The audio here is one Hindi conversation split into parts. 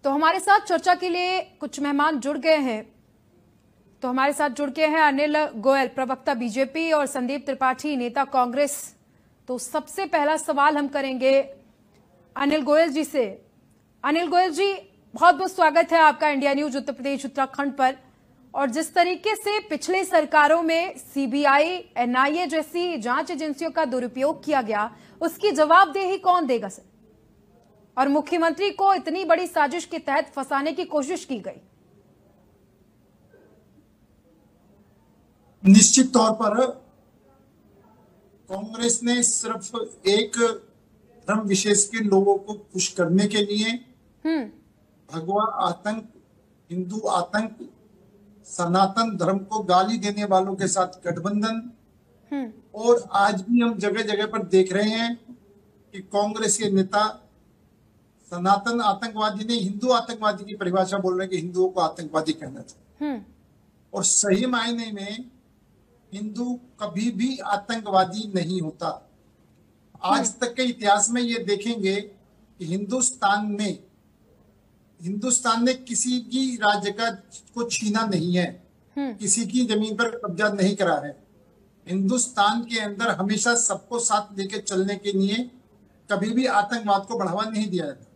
तो हमारे साथ चर्चा के लिए कुछ मेहमान जुड़ गए हैं। तो हमारे साथ जुड़ गए हैं अनिल गोयल, प्रवक्ता बीजेपी, और संदीप त्रिपाठी, नेता कांग्रेस। तो सबसे पहला सवाल हम करेंगे अनिल गोयल जी से। अनिल गोयल जी, बहुत बहुत स्वागत है आपका इंडिया न्यूज उत्तर प्रदेश उत्तराखंड पर। और जिस तरीके से पिछले सरकारों में सीबीआई, एनआईए जैसी जांच एजेंसियों का दुरुपयोग किया गया, उसकी जवाबदेही कौन देगा सर? और मुख्यमंत्री को इतनी बड़ी साजिश के तहत फंसाने की कोशिश की गई। निश्चित तौर पर कांग्रेस ने सिर्फ एक धर्म विशेष के लोगों को खुश करने के लिए भगवा आतंक, हिंदू आतंक, सनातन धर्म को गाली देने वालों के साथ गठबंधन, और आज भी हम जगह जगह पर देख रहे हैं कि कांग्रेस के नेता सनातन आतंकवादी ने हिंदू आतंकवादी की परिभाषा बोल रहे हैं कि हिंदुओं को आतंकवादी कहना चाहिए। और सही मायने में हिंदू कभी भी आतंकवादी नहीं होता। आज तक के इतिहास में ये देखेंगे कि हिंदुस्तान ने किसी की राज्य को छीना नहीं है, किसी की जमीन पर कब्जा नहीं करा है। हिंदुस्तान के अंदर हमेशा सबको साथ लेकर चलने के लिए कभी भी आतंकवाद को बढ़ावा नहीं दिया जाता।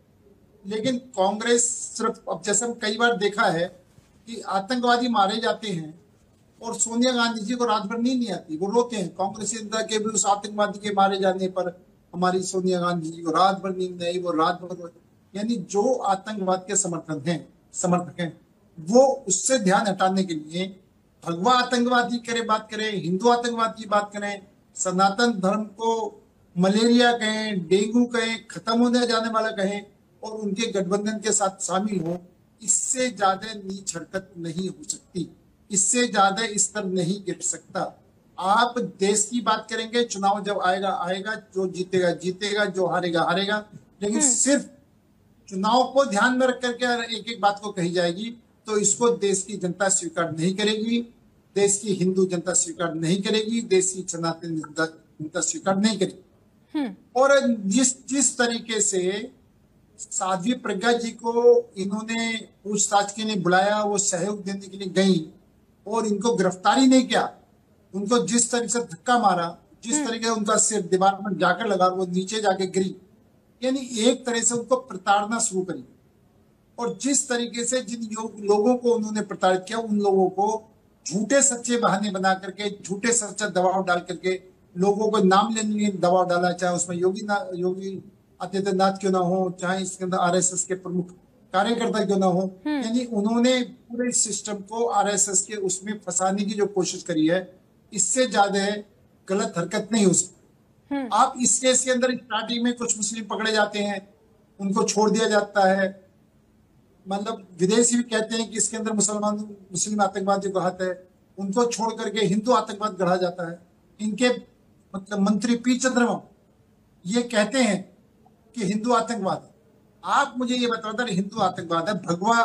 लेकिन कांग्रेस सिर्फ, अब जैसे हम कई बार देखा है कि आतंकवादी मारे जाते हैं और सोनिया गांधी जी को रात भर नींद नहीं आती, वो रोते हैं। कांग्रेस के भी उस आतंकवादी के मारे जाने पर हमारी सोनिया गांधी जी को रात भर नींद नहीं, वो रात भर, यानी जो आतंकवाद के समर्थक हैं वो उससे ध्यान हटाने के लिए भगवा आतंकवादी बात करें, हिंदू आतंकवाद की बात करें, सनातन धर्म को मलेरिया कहें, डेंगू कहें, खत्म होने जाने वाला कहें, और उनके गठबंधन के साथ शामिल हो। इससे ज्यादा नीच हरकत नहीं हो सकती, इससे ज्यादा स्तर नहीं गिर सकता। आप देश की बात करेंगे, चुनाव जब आएगा, जो जीतेगा जीतेगा, जो हारेगा हारेगा, लेकिन सिर्फ चुनाव को ध्यान में रख करके अगर एक एक बात को कही जाएगी तो इसको देश की जनता स्वीकार नहीं करेगी, देश की हिंदू जनता स्वीकार नहीं करेगी, देश की सनातन जनता स्वीकार नहीं करेगी। और जिस तरीके से साध्वी प्रज्ञा जी को इन्होंने पूछताछ के लिए बुलाया, वो सहयोग देने के लिए गई और इनको गिरफ्तारी नहीं किया, उनको जिस तरीके से धक्का मारा, जिस तरीके से उनका सिर दीवार पर जाकर लगा, वो नीचे जाके गिरी, यानी एक तरह से उनको प्रताड़ना शुरू करी। और जिस तरीके से जिन लोगों को उन्होंने प्रताड़ित किया, उन लोगों को झूठे सच्चे बहाने बना करके, झूठे सच्चा दबाव डाल करके लोगों को नाम लेने के लिए दबाव डाला, चाहे उसमें योगी आदित्यनाथ क्यों ना हो, चाहे इसके अंदर आरएसएस के प्रमुख कार्यकर्ता क्यों ना हो, यानी उन्होंने पूरे सिस्टम को आरएसएस के उसमें फंसाने की जो कोशिश करी है, इससे ज्यादा गलत हरकत नहीं हो सकती। आप इस केस के अंदर स्टार्टिंग में कुछ मुस्लिम पकड़े जाते हैं, उनको छोड़ दिया जाता है, मतलब विदेशी भी कहते हैं कि इसके अंदर मुस्लिम आतंकवादी को हाथ है, उनको छोड़ करके हिंदू आतंकवाद गढ़ा जाता है। इनके मतलब मंत्री पी चंद्रमा ये कहते हैं कि हिंदू आतंकवाद है। आप मुझे ये बताओ, हिंदू आतंकवाद है, भगवा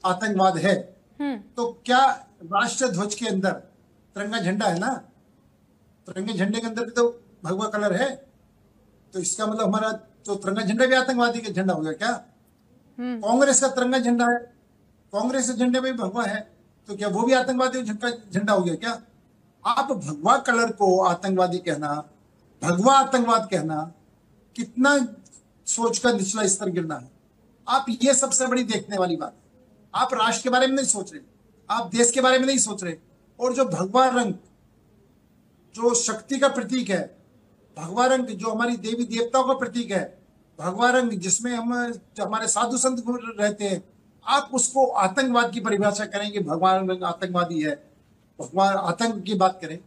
आतंकवाद है, तो क्या राष्ट्र ध्वज के अंदर तिरंगा झंडा है ना, तिरंगे झंडे के अंदर भी तो भगवा कलर है, तो इसका मतलब हमारा तो तिरंगा झंडा भी आतंकवादी का झंडा हो गया क्या? कांग्रेस का तिरंगा झंडा है, कांग्रेस के झंडे में भी भगवा है, तो क्या वो भी आतंकवादी झंडा हो गया क्या? आप भगवा कलर को आतंकवादी कहना, भगवा आतंकवाद कहना, कितना सोच का निचला स्तर गिरना है। आप ये सबसे बड़ी देखने वाली बात है। आप राष्ट्र के बारे में नहीं सोच रहे, आप देश के बारे में नहीं सोच रहे। और जो भगवा रंग जो शक्ति का प्रतीक है, भगवा रंग जो हमारी देवी देवताओं का प्रतीक है, भगवा रंग जिसमें जो हमारे साधु संत रहते हैं, आप उसको आतंकवाद की परिभाषा करेंगे, भगवान रंग आतंकवादी है, भगवान आतंक की बात करें,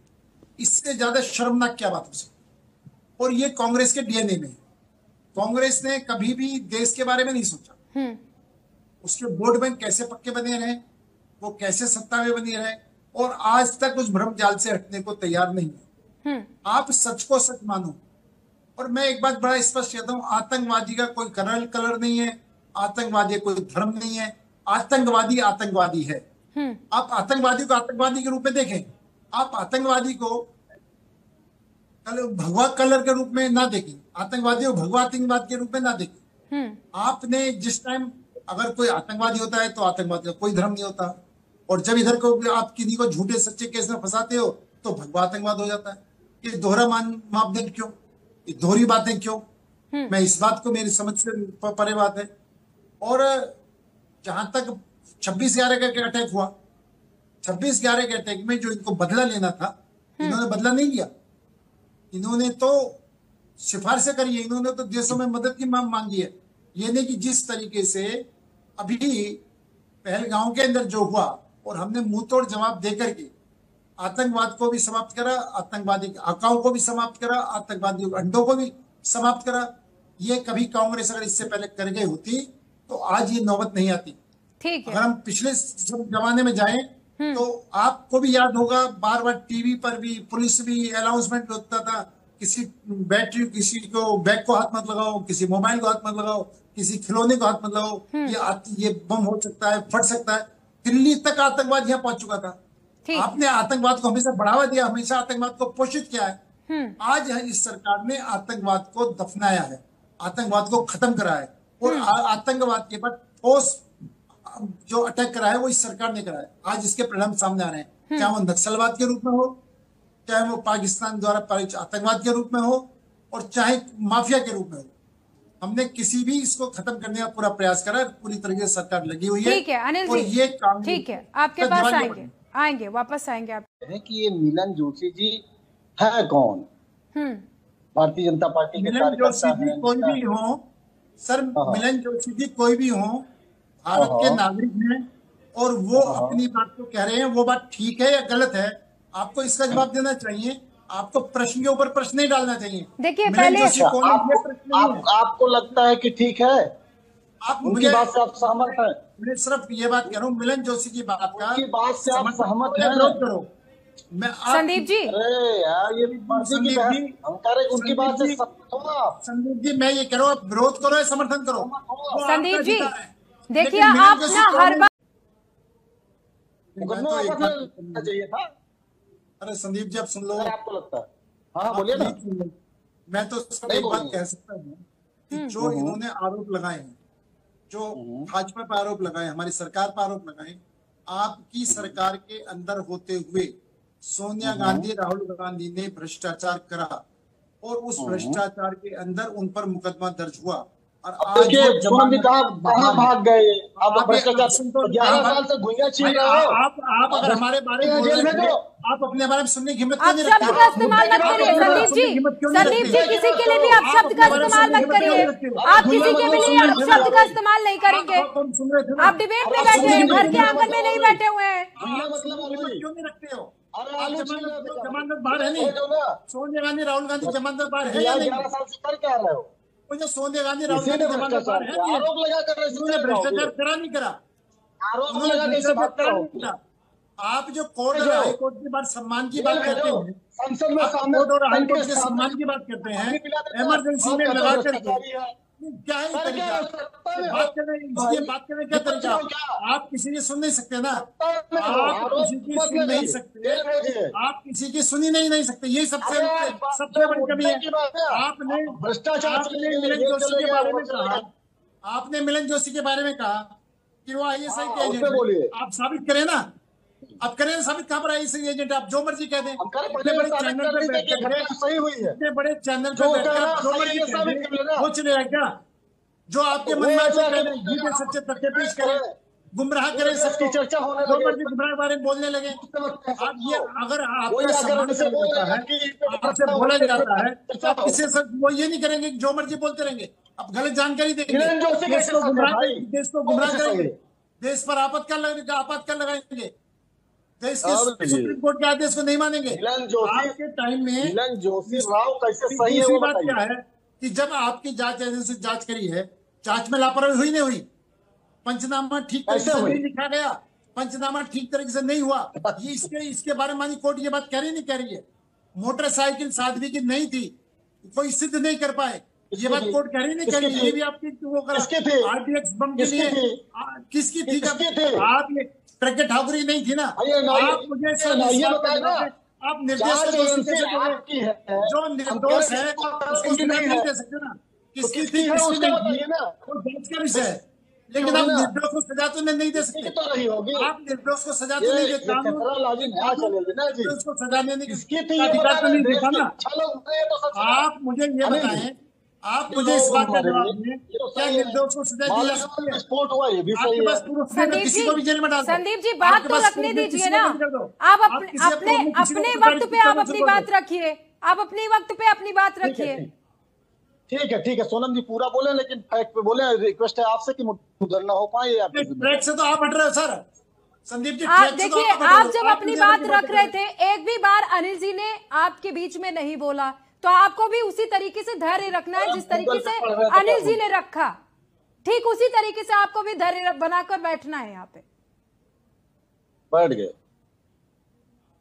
इससे ज्यादा शर्मनाक क्या बात हो सकती? और ये कांग्रेस के डीएनए में है। कांग्रेस ने कभी भी देश के बारे में नहीं सोचा, उसके वोट बैंक कैसे पक्के बने रहे, वो कैसे सत्ता में बने रहे, और आज तक उस भ्रम जाल से हटने को तैयार नहीं है। आप सच को सच मानो। और मैं एक बात बड़ा स्पष्ट कहता हूं, आतंकवादी का कोई कलर नहीं है, आतंकवादी कोई धर्म नहीं है, आतंकवादी आतंकवादी है। आप आतंकवादी को आतंकवादी के रूप में देखें, आप आतंकवादी को भगवा कलर के रूप में ना देखें, आतंकवादी को भगवा आतंकवाद के रूप में ना देखें। आपने जिस टाइम अगर कोई आतंकवादी होता है तो आतंकवादी का कोई धर्म नहीं होता, और जब इधर को आप किसी को झूठे सच्चे केस में फंसाते हो तो भगवा आतंकवाद हो जाता है। ये दोहरा मापदंड क्यों, ये दोहरी बातें क्यों? मैं इस बात को, मेरी समझ से परे बात है। और जहां तक 26/11 का अटैक हुआ, 26/11 के अटैक में जो इनको बदला लेना था, इन्होंने बदला नहीं लिया। इन्होंने तो सिफारिशें करी है, इन्होंने तो देशों में मदद की मांग मांगी है। ये नहीं कि जिस तरीके से अभी पहलगांव के अंदर जो हुआ और हमने मुंह तोड़ जवाब देकर के आतंकवाद को भी समाप्त करा, आतंकवादी आकाओं को भी समाप्त करा, आतंकवादी अंडों को भी समाप्त करा। ये कभी कांग्रेस अगर इससे पहले कर गई होती तो आज ये नौबत नहीं आती। ठीक है। अगर हम पिछले जमाने में जाएं तो आपको भी याद होगा, बार बार टीवी पर भी पुलिस भी अनाउंसमेंट होता था, किसी बैटरी, किसी को बैग को हाथ मत लगाओ, किसी मोबाइल को हाथ मत लगाओ, किसी खिलौने को हाथ मत लगाओ, ये बम हो सकता है, फट सकता है। दिल्ली तक आतंकवाद यहाँ पहुंच चुका था। आपने आतंकवाद को हमेशा बढ़ावा दिया, हमेशा आतंकवाद को पोषित किया है। आज इस सरकार ने आतंकवाद को दफनाया है, आतंकवाद को खत्म करा है, और आतंकवाद के बाद ठोस जो अटैक करा है वो इस सरकार ने करा है। आज इसके परिणाम सामने आ रहे हैं, चाहे वो नक्सलवाद के रूप में हो, चाहे वो पाकिस्तान द्वारा आतंकवाद के रूप में हो, और चाहे माफिया के रूप में हो। हमने किसी भी इसको खत्म करने का पूरा प्रयास करा, पूरी तरीके से सरकार लगी हुई है। ठीक है अनिल और जी, ये काम ठीक है, आपके पास आएंगे वापस आएंगे आप। है कि ये मिलन जोशी जी है कौन? भारतीय जनता पार्टी के मिलन जोशी जी कोई भी हो सर, मिलन जोशी जी कोई भी हो, भारत के नागरिक हैं, और वो अपनी बात को कह रहे हैं। वो बात ठीक है या गलत है, आपको इसका जवाब देना चाहिए। आपको प्रश्न के ऊपर प्रश्न नहीं डालना चाहिए। देखिए पहले आपको लगता है कि ठीक है, आप उनकी बात से आप सहमत हैं? मैं सिर्फ ये बात कह रहा हूँ, मिलन जोशी की बात का, उनकी बात से आप सहमत हैं? करो। मैं संदीप जी, अरे यार, ये उनकी बात से संदीप जी, मैं ये कह रहा हूँ, आप विरोध करो या समर्थन करो, संदीप जी देखिए आप ना हर बार चाहिए था। अरे संदीप जी, आप सुन लो, आपको लगता है? हाँ बोलिए ना। मैं तो सब एक बात कह सकता हूँ कि जो इन्होंने आरोप लगाए हैं, जो भाजपा पर आरोप लगाए, हमारी सरकार पर आरोप लगाए, आपकी सरकार के अंदर होते हुए सोनिया गांधी, राहुल गांधी ने भ्रष्टाचार करा, और उस भ्रष्टाचार के अंदर उन पर मुकदमा दर्ज हुआ। और आज कहाँ भाग गए? आप भ्रष्टाचार 11 साल से घुइयां छीन रहे हो। आप अगर हमारे बारे में बोल रहे थे, आप अपने बारे में सुनने की हिम्मत क्यों नहीं रखते? शब्द का इस्तेमाल मत करिए संदीप जी, संदीप जी किसी के लिए भी आप शब्द का इस्तेमाल मत करिए। आप किसी के लिए आप शब्द का इस्तेमाल नहीं करेंगे। आप डिबेट में बैठे हैं, घर के आंगन में नहीं बैठे हुए हैं। क्यों नहीं रखते हो? जमानत बाहर है नहीं? सोनिया गांधी, राहुल गांधी जमानत बाहर है या नहीं? 11 साल से कर क्या रहे हो? मुझे सोनिया गांधी, राहुल गांधी जमानत बाहर है नहीं? आरोप लगा कर भ्रष्टाचार करा नहीं करा? आरोप लगा कैसे बात करो? आप जो कोर्ट और हाई कोर्ट की बात, सम्मान की बात करते हैं, संसद में कोर्ट और हाई कोर्ट के सम्मान की बात करते हैं, इमरजेंसी में लगा कर क्या ही तरीका बात करने, ये बात करने क्या तरीका? आप किसी की सुन नहीं सकते ना, आप किसी की सुन नहीं सकते, आप किसी की सुनी नहीं सकते। यही सबसे बड़ी कमी है। आपने मिलन जोशी के बारे में कहा, आपने मिलन जोशी के बारे में कहा कि वो ISI के एजेंट है। आप साबित करें ना, अब करें साबित, कहाँ पर ISI एजेंट? आप जो मर्जी कह दें, इतने बड़े चैनल पे बैठकर, सही हुई है, इतने बड़े चैनल पे बैठकर जो मर्जी कह दें, वो चलेगा क्या? जो आपके मन में कह दें, झूठे सच्चे तथ्य पेश करें, गुमराह करें सबकी चर्चा होने लगे, जो मर्जी गुमराह के बारे में बोलने लगे। आप ये अगर आपका सम्मान होता है, आपसे बोला जाता है, तो आप किसी से वो ये नहीं करेंगे जो मर्जी बोलते रहेंगे। आप गलत जानकारी देंगे, देश को गुमराह करेंगे, देश पर आपातकाल लगाएंगे, देश के सुप्रीम कोर्ट के आदेश को नहीं मानेंगे। आपके टाइम में दूसरी बात क्या है कि जब आपकी जांच एजेंसी जांच करी है, जांच में लापरवाही हुई नहीं हुई? पंचनामा ठीक तरीके से नहीं लिखा गया, पंचनामा ठीक तरीके से नहीं हुआ, ये इसके बारे में मानी कोर्ट ये बात कह रही नहीं कह रही है? मोटरसाइकिल साध्वी की नहीं थी, कोई सिद्ध नहीं कर पाए, ये बात कोर्ट कह रही नहीं कह रही? ये भी आपकी वो करा RDX बम के लिए किसकी थी? आप ये प्रज्ञा ठाकुर ही नहीं थी ना? आप मुझे आप निर्देश जो निर्दोष है उसको नहीं दे सकते ना? किसकी थी, किसकी नहीं थी, वो जांच का विषय है। लेकिन आप निर्दोष को सजा तो नहीं दे सकते। तो रही होगी, आप निर्दोष को सजा तो नहीं देते, उसको सजा देने की अधिकार तो नहीं देता ना। आप मुझे ये बताएं, आप मुझे इस बात का जवाब दें, क्या निर्दोष को सजा दी जा सकती है? विस्फोट हुआ, ये भी सही है। किसी को भी जेल में डाल दो। संदीप जी बात तो रखने दीजिए ना, आप अपने वक्त पे आप अपनी बात रखिए, आप अपने वक्त पे अपनी बात रखिए। ठीक है सोनम जी पूरा बोले, लेकिन फैक्ट पे बोले। रिक्वेस्ट है आपसे कि उधर ना हो पाए। ट्रैक से तो आप हट रहे हो सर। संदीप जी देखिए, आप जब अपनी बात रख रहे थे, एक भी बार अनिल जी ने आपके बीच में नहीं बोला, तो आपको भी उसी तरीके से धैर्य रखना है जिस तरीके से अनिल जी ने रखा। ठीक उसी तरीके से आपको भी धैर्य बनाकर बैठना है। यहाँ पे बैठ गए।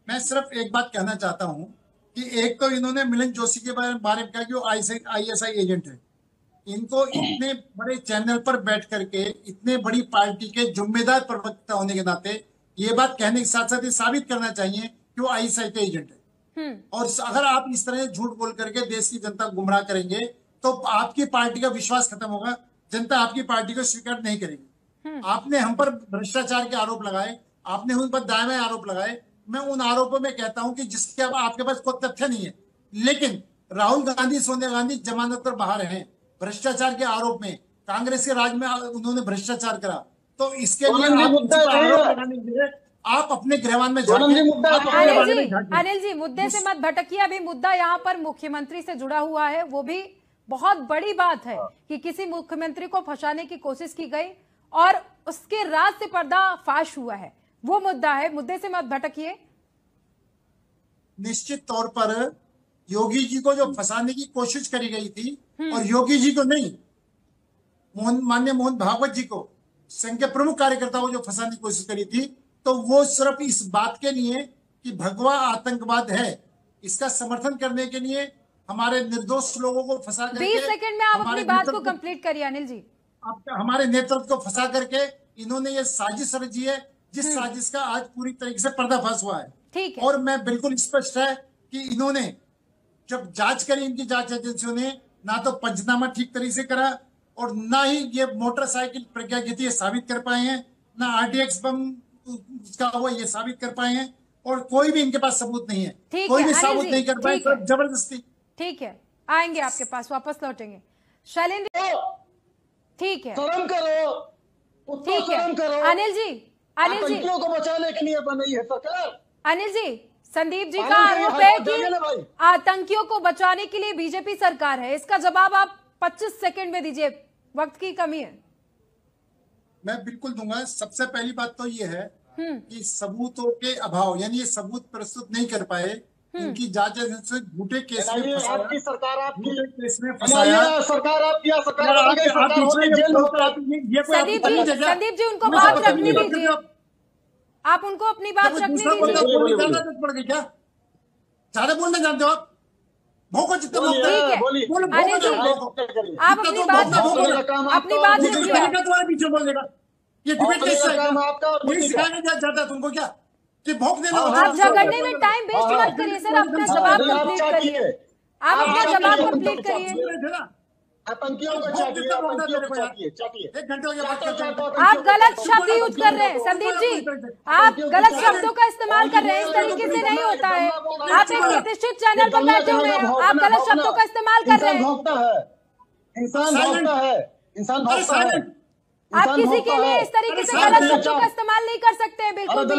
मैं सिर्फ एक बात कहना चाहता हूं कि एक तो इन्होंने मिलिंद जोशी के बारे में कहा कि वो ISI एजेंट है। इनको इतने बड़े चैनल पर बैठ करके इतने बड़ी पार्टी के जिम्मेदार प्रवक्ता होने के नाते ये बात कहने के साथ साथ ये साबित करना चाहिए कि वो ISI के एजेंट है। और अगर आप इस तरह झूठ बोल करके देश की जनता को गुमराह करेंगे तो आपकी पार्टी का विश्वास खत्म होगा, जनता आपकी पार्टी को स्वीकार नहीं करेगी। आपने हम पर भ्रष्टाचार के आरोप लगाए, आपने उन पर दावे आरोप लगाए। मैं उन आरोपों में कहता हूं कि जिसके अब आपके पास कोई तथ्य नहीं है, लेकिन राहुल गांधी, सोनिया गांधी जमानत पर बाहर हैं भ्रष्टाचार के आरोप में। कांग्रेस के राज में उन्होंने भ्रष्टाचार करा, तो इसके लिए आरोप लगाने के लिए आप अपने गृहवान में अनिल जी मुद्दे से मत भटकिए। अभी मुद्दा यहाँ पर मुख्यमंत्री से जुड़ा हुआ है, वो भी बहुत बड़ी बात है कि किसी मुख्यमंत्री को फंसाने की कोशिश की गई और उसके राज से पर्दाफाश हुआ है, वो मुद्दा है। मुद्दे से मत भटकिए। निश्चित तौर पर योगी जी को जो फंसाने की कोशिश करी गई थी, और योगी जी को नहीं, माननीय मोहन भागवत जी को, संघ के प्रमुख कार्यकर्ताओं को जो फंसाने की कोशिश करी थी, तो वो सिर्फ इस बात के लिए कि भगवा आतंकवाद है, इसका समर्थन करने के लिए हमारे निर्दोष लोगों को फंसा करके। 20 सेकंड में आप अपनी बात को कंप्लीट करिए अनिल जी। हमारे नेतृत्व को फंसा करके इन्होंने ये साजिश रची है, जिस साजिश का आज पूरी तरीके से पर्दाफाश हुआ है। ठीक है। और मैं बिल्कुल स्पष्ट है कि इन्होंने जब जांच करी, इनकी जांच एजेंसियों ने ना तो पंचनामा ठीक तरीके से करा और ना ही ये मोटरसाइकिल प्रज्ञा की थी साबित कर पाए हैं, ना RDX बम का वो ये साबित कर पाए हैं, और कोई भी इनके पास सबूत नहीं है, कोई भी सबूत नहीं कर पाए, तो जबरदस्ती। ठीक है, आएंगे आपके पास, वापस लौटेंगे। शैलेंद्र ठीक है, शर्म करो, ठीक है अनिल जी, आतंकियों को बचाने के लिए बनी है सरकार। अनिल जी, संदीप जी का आरोप है कि आतंकियों को बचाने के लिए बीजेपी सरकार है, इसका जवाब आप 25 सेकंड में दीजिए, वक्त की कमी है। मैं बिल्कुल दूंगा। सबसे पहली बात तो ये है कि सबूतों के अभाव, यानी ये सबूत प्रस्तुत नहीं कर पाए, इनकी जांच एजेंसी झूठे केस में फंसाया, आपकी सरकार, आपकी केस में फंसाया सरकार, आपकी सरकार संदीप जी उनको बात रखने दीजिए, आप उनको अपनी बात रखने दीजिए। क्या ज्यादा बोलना जानते हो आप? भोको जितना अनिल जी आप अपनी बात रखिए। तुम्हारे पीछे बोल देगा ये डिबेट कैसा है? यही सिखाने जाता है तुमको क्या कि भोक देना? आप झगड़ने में टाइम वेस्ट मत करिए सर, अपना जवाब कंप्लीट करिए, आप अपना जवाब कंप्लीट करिए। आतंकियों को चाहिए, एक घंटे हो गया। आप गलत शब्द यूज कर रहे हैं संदीप जी, आप गलत शब्दों का इस्तेमाल कर रहे हैं, इस तरीके से नहीं होता है। आप एक प्रतिष्ठित चैनल पर बैठे हुए हैं, आप गलत शब्दों का इस्तेमाल कर रहे हैं। इंसान भोगता है, इंसान भोगता है। आप किसी के लिए इस तरीके से गलत शब्दों का इस्तेमाल नहीं कर सकते हैं, बिल्कुल भी।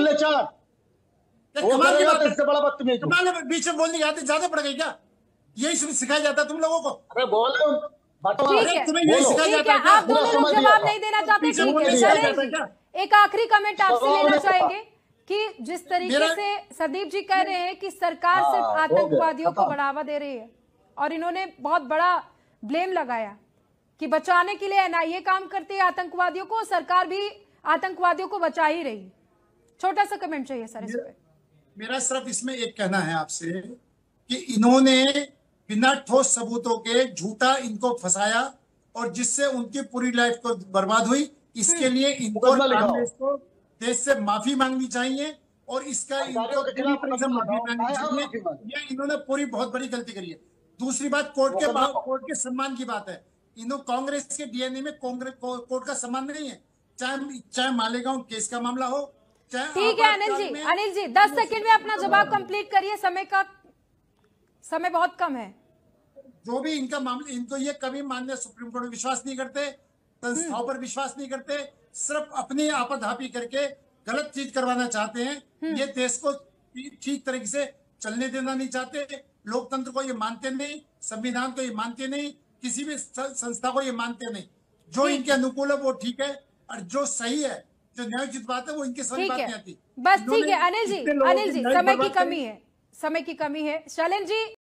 कमाल की बात है, बड़ा बदतमीज बीच में बोलने की आदत ज्यादा पड़ गई क्या? यही सिखाया जाता है तुम लोगों को? अरे बोलो, ठीक है, ठीक है, आप दोनों लोग जवाब नहीं देना चाहते, ठीक है। एक आखिरी कमेंट आपसे लेना चाहेंगे कि जिस तरीके से संदीप जी कह रहे हैं कि सरकार सिर्फ आतंकवादियों को बढ़ावा दे रही है, और इन्होंने बहुत बड़ा ब्लेम लगाया कि बचाने के लिए NIA काम करती है आतंकवादियों को, सरकार भी आतंकवादियों को बचा ही रही। छोटा सा कमेंट चाहिए सर इस पे। मेरा सिर्फ इसमें एक कहना है आपसे कि इन्होंने बिना ठोस सबूतों के झूठा इनको फंसाया, और जिससे उनकी पूरी लाइफ को बर्बाद हुई। इसके लिए इनको कांग्रेस को देश से माफी मांगनी चाहिए, और इसका इनको माफी मांगनी चाहिए। ये इन्होंने पूरी बहुत बड़ी गलती करी है। दूसरी बात, कोर्ट के सम्मान की बात है। इन्हों कांग्रेस के डीएनए में कांग्रेस कोर्ट का सम्मान नहीं है, चाहे मालेगांव केस का मामला हो, चाहे। ठीक है अनिल जी 10 सेकंड में अपना जवाब कंप्लीट करिए, समय बहुत कम है। जो भी इनका मामला, इनको ये कभी माननीय सुप्रीम कोर्ट में विश्वास नहीं करते, संस्थाओं पर विश्वास नहीं करते, सिर्फ अपनी आपाधापी करके गलत चीज करवाना चाहते हैं। ये देश को ठीक तरीके से चलने देना नहीं चाहते, लोकतंत्र को ये मानते नहीं, संविधान को ये मानते नहीं, किसी भी संस्था को ये मानते नहीं। जो इनके अनुकूल है वो ठीक है, और जो सही है, जो न्यायोचित बात है, वो इनके समझ बात नहीं आती। बस ठीक है अनिल जी समय की कमी है, शैलेंद्र जी।